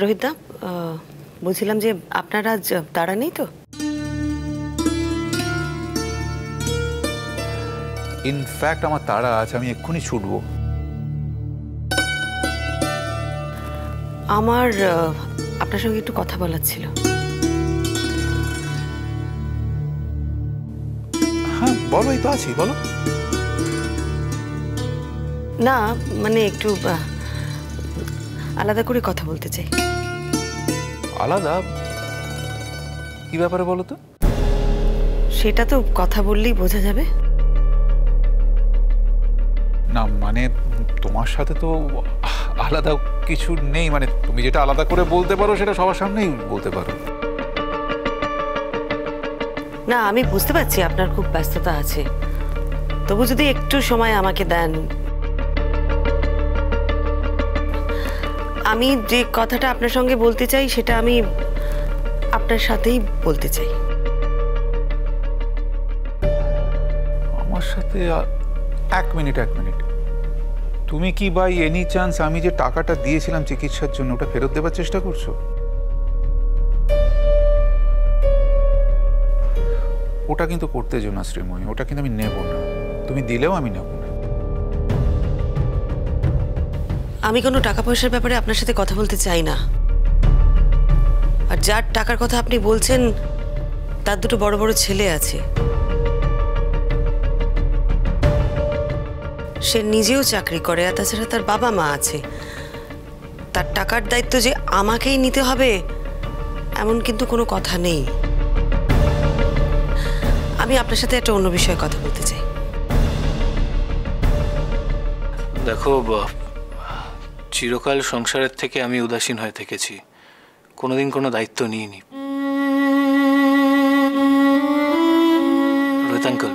রোহিতদা, বলছিলাম যে আপনার আজ তাড়া নেই তো? ইনফ্যাক্ট আমার তাড়া আছে, আমি এক্ষুনি ছুটবো। আমার আপনার সঙ্গে একটু কথা বলার ছিল। হ্যাঁ বলো, এই তো আছি, বলো। না মানে একটু আলাদা করে কথা বলতে চাই। আলাদা? কি ব্যাপারে বলো তো? সেটা তো কথা বললেই বোঝা যাবে। না মানে তোমার সাথে তো আলাদা কিছু নেই, মানে তুমি যেটা আলাদা করে বলতে পারো সেটা সবার সামনেই বলতে পারো। না আমি বুঝতে পারছি আপনার খুব ব্যস্ততা আছে, তবু যদি একটু সময় আমাকে দেন। আমি যে কথাটা আপনার সঙ্গে বলতে চাই সেটা আমি আপনার সাথেই বলতে চাই। আমার সাথে? এক মিনিট। তুমি কি বাই এনি চান্স আমি যে টাকাটা দিয়েছিলাম চিকিৎসার জন্য ওটা ফেরত দেবার চেষ্টা করছো? ওটা কিন্তু করতে যেও না শ্রীময়ী, ওটা কিন্তু আমি নেব না। তুমি দিলেও আমি নেব না। আমি কোনো টাকা পয়সার ব্যাপারে আপনার সাথে কথা বলতে চাই না। আর যার টাকার কথা আপনি বলছেন তার দুটো বড় বড় ছেলে আছে, সে নিজেও চাকরি করে, আর তাছাড়া তার বাবা মা আছে। তার টাকার দায়িত্ব যে আমাকেই নিতে হবে এমন কিন্তু কোনো কথা নেই। আমি আপনার সাথে একটা অন্য বিষয়ে কথা বলতে চাই। দেখো, চিরকাল সংসারের থেকে আমি উদাসীন হয়ে থেকেছি, কোনোদিন কোনো দায়িত্ব নিইনি। রোহিত আঙ্কেল,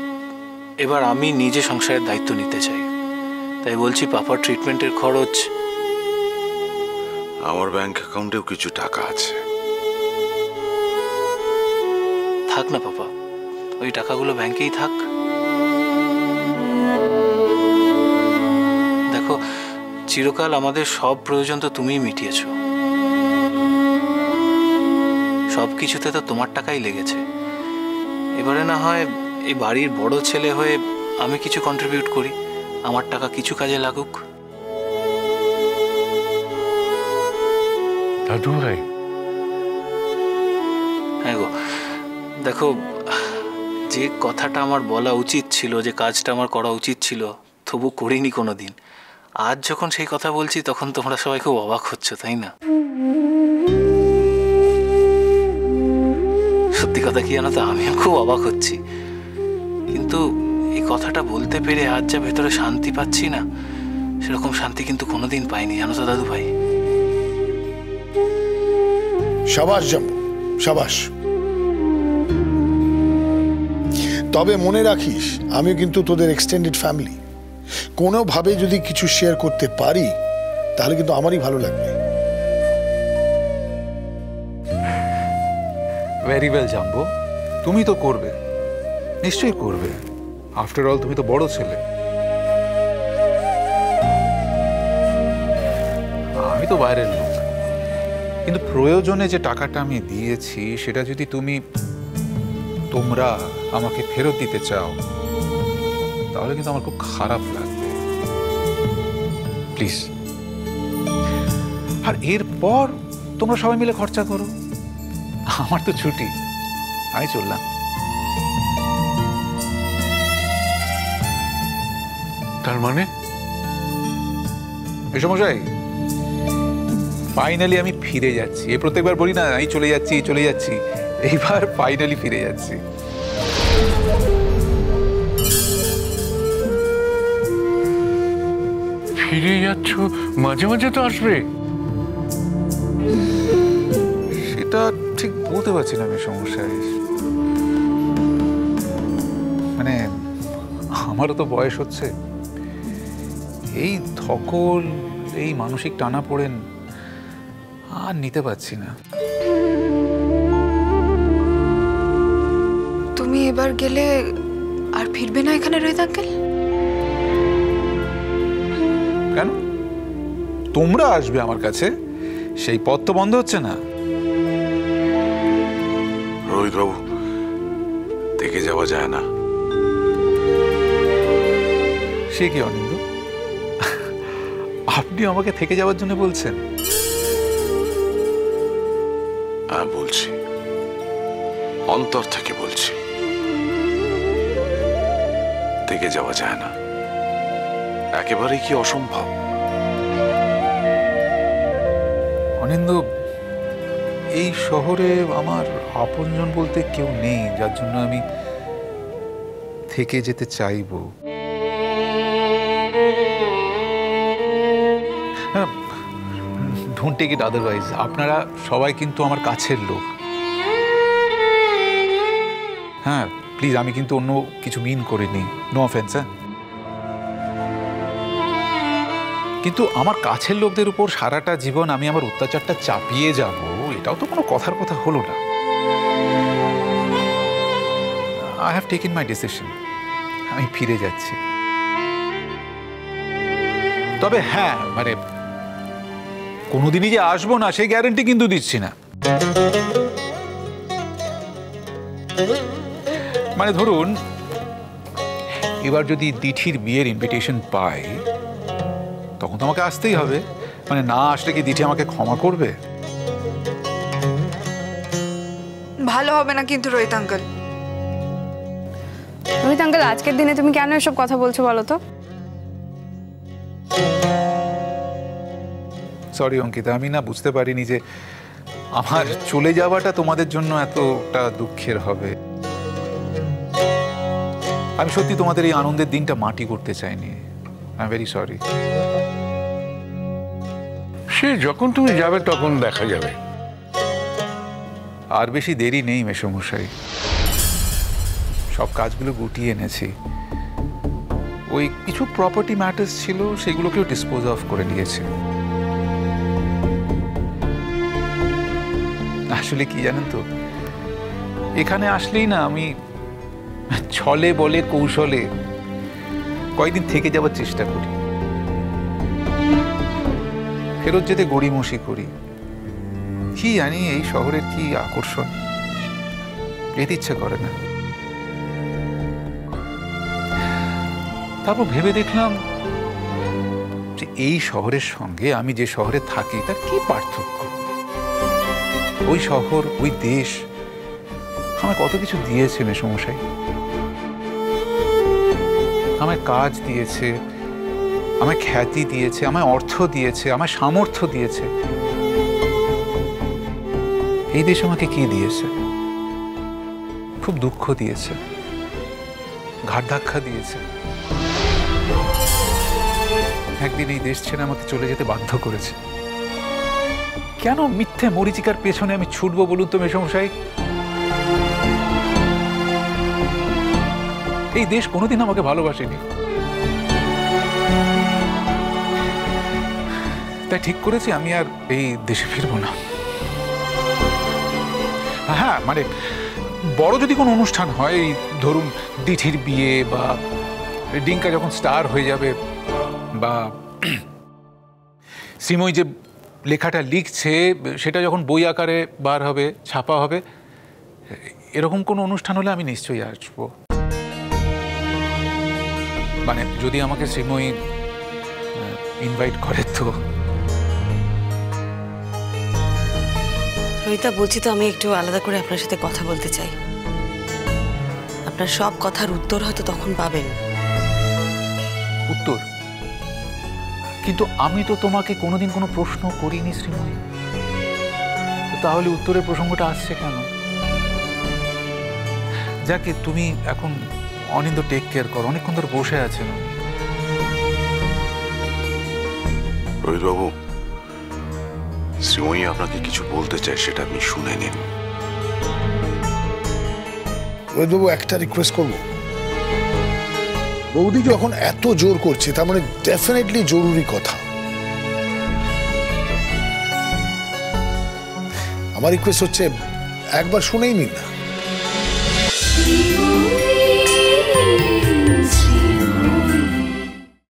এবার আমি নিজে সংসারের দায়িত্ব নিতে চাই, তাই বলছি পাপার ট্রিটমেন্টের খরচ। আমার ব্যাংক অ্যাকাউন্টেও কিছু টাকা আছে। থাক না পাপা, ওই টাকাগুলো ব্যাংকেই থাক। দেখো, চিরকাল আমাদের সব প্রয়োজন তো তুমিই মিটিয়েছ, সব কিছুতে তো তোমার টাকাই লেগেছে। এবারে না হয় এই বাড়ির বড় ছেলে হয়ে আমি কিছু কন্ট্রিবিউট করি, আমার টাকা কিছু কাজে লাগুক। দাদু ভাই। হ্যাঁ গো, দেখো, যে কথাটা আমার বলা উচিত ছিল, যে কাজটা আমার করা উচিত ছিল, তবু করিনি কোনোদিন। আজ যখন সেই কথা বলছি তখন তোমরা সবাই খুব অবাক হচ্ছ, তাই না? সত্যি কথা কি জানো তো, আমিও খুব অবাক হচ্ছি। কিন্তু এই কথাটা বলতে পেরে আজ যা ভেতরে শান্তি পাচ্ছি না, সেরকম শান্তি কিন্তু কোনোদিন পাইনি, জানো তো দাদু ভাই। সাবাস জাম্বু, সাবাস। তবে মনে রাখিস, আমিও কিন্তু তোদের এক্সটেন্ডেড ফ্যামিলি। কোনোভাবে যদি কিছু শেয়ার করতে পারি তাহলে কিন্তু আমারই ভালো লাগবে। ভেরি ওয়েল জাম্বো, তুমি তো করবে, নিশ্চয়ই করবে। আফটার অল তুমি তো বড় ছেলে। আমি তো বাইরের লোক, কিন্তু প্রয়োজনে যে টাকাটা আমি দিয়েছি সেটা যদি তোমরা আমাকে ফেরত দিতে চাও তাহলে কিন্তু আমার খুব খারাপ লাগবে। প্লিজ। আর এরপর তোমরা সবাই মিলে খরচা করো, আমার তো ছুটি, আমি চললাম। তার মানে মেসোমশাই, ফাইনালি আমি ফিরে যাচ্ছি। এই প্রত্যেকবার বলি না আমি চলে যাচ্ছি, এইবার ফাইনালি ফিরে যাচ্ছি। ফিরে যাচ্ছ? মাঝে মাঝে তো আসবে। সেটা ঠিক বলতে পারছি না মেসোমশাই, মানে আমারও তো বয়স হচ্ছে, এই ধকল, এই মানসিক টানাপোড়েন আর নিতে পারছি না। তুমি এবার গেলে আর ফিরবে না এখানে রোহিত আঙ্কেল? কেন? তোমরা আসবে আমার কাছে, সেই পথ তো বন্ধ হচ্ছে না। রোহিত বাবু, থেকে যাওয়া যায় না। সে কি অনিন্দ, আপনি আমাকে থেকে যাওয়ার জন্য বলছেন? হ্যাঁ বলছি, অন্তর থেকে বলছি, থেকে যাওয়া যায় না, একেবারেই কি অসম্ভব। অনিন্দ, এই শহরে আমার আপনজন বলতে কেউ নেই, যার জন্য আমি থেকে যেতে চাইবো। Don't take it otherwise. আপনারা সবাই কিন্তু আমার কাছের লোক। হ্যাঁ প্লিজ, আমি কিন্তু অন্য কিছু মিন করিনি, নো অফেন্স। হ্যাঁ, কিন্তু আমার কাছের লোকদের উপর সারাটা জীবন আমি আমার অত্যাচারটা চাপিয়ে যাব, এটাও তো কোনো কথার কথা হলো না। I have taken my decision, আমি ফিরে যাচ্ছি। তবে হ্যাঁ, মানে কোনোদিনই যে আসবো না সেই গ্যারান্টি কিন্তু দিচ্ছি না। মানে ধরুন, এবার যদি দিঠির বিয়ের ইনভিটেশন পাই, তখন তো আমাকে আসতেই হবে। মানে না আসলে কি দিঠি আমাকে ক্ষমা করবে? ভালো হবে না কিন্তু রোহিত আঙ্কেল। রোহিত আঙ্কেল, আজকের দিনে তুমি কেন এসব কথা বলছো বলো তো? সরি অঙ্কিতা, আমি না বুঝতে পারিনি যে আমার চলে যাওয়াটা তোমাদের জন্য এতটা দুঃখের হবে। আমি সত্যি তোমাদের এই আনন্দের দিনটা মাটি করতে চাইনি। I am very sorry. সে যখন তুমি যাবে তখন দেখা যাবে। আর বেশি দেরি নেই মেসোমশাই, সব কাজগুলো গুটিয়ে এনেছি। ওই কিছু প্রপার্টি ম্যাটার্স ছিল, সেগুলোকেও ডিসপোজ অফ করে নিয়েছি। আসলে কি জানেন তো, এখানে আসলেই না আমি ছলে বলে কৌশলে কয়েকদিন থেকে যাওয়ার চেষ্টা করি, ফেরত যেতে গড়িমসি করি। কি জানি এই শহরের কি আকর্ষণ, যেতে ইচ্ছে করে না। তারপর ভেবে দেখলাম যে এই শহরের সঙ্গে আমি যে শহরে থাকি তার কি পার্থক্য। ওই শহর, ওই দেশ আমায় কত কিছু দিয়েছে মেসোমশাই। আমায় কাজ দিয়েছে, আমায় খ্যাতি দিয়েছে, আমায় অর্থ দিয়েছে, আমায় সামর্থ্য দিয়েছে। এই দেশ আমাকে কি দিয়েছে? খুব দুঃখ দিয়েছে, ঘাট ধাক্কা দিয়েছে। একদিন এই দেশ ছেড়ে আমাকে চলে যেতে বাধ্য করেছে। কেন মিথ্যে মরিচিকার পেছনে আমি ছুটবো বলুন তো মেসোমশাই? এই দেশ কোনোদিন আমাকে ভালোবাসেনি, তাই ঠিক করেছি আমি আর এই দেশে ফিরবো না। হ্যাঁ, মানে বড় যদি কোনো অনুষ্ঠান হয়, এই ধরুন দিঠির বিয়ে, বা ডিঙ্কা যখন স্টার হয়ে যাবে, বা শ্রীময়ী যে লেখাটা লিখছে সেটা যখন বই আকারে বার হবে, ছাপা হবে, এরকম কোনো অনুষ্ঠান হলে আমি নিশ্চয়ই আসবো। মানে যদি আমাকে শ্রীময়ী ইনভাইট করে তো। রোহিতা, বলছি তো আমি একটু আলাদা করে আপনার সাথে কথা বলতে চাই। আপনার সব কথার উত্তর হয়তো তখন পাবেন। উত্তর? কিন্তু আমি তো তোমাকে কোনোদিন কোনো প্রশ্ন করিনি শ্রীময়ী, তাহলে উত্তরের প্রসঙ্গটা আসছে কেন? যাকে তুমি এখন অনিন্দ টেক কেয়ার করো, অনেকক্ষণ ধরে বসে আছেন। রোহিত বাবু, শ্রীময়ী আপনাকে কিছু বলতে চায়, সেটা আপনি শুনে নিন। রোহিতবাবু, একটা রিকোয়েস্ট করবো। বৌদি যখন এত জোর করছে, তার মানে ডেফিনেটলি জরুরি কথা। আমার রিকোয়েস্ট হচ্ছে একবার শুনেই নিন না।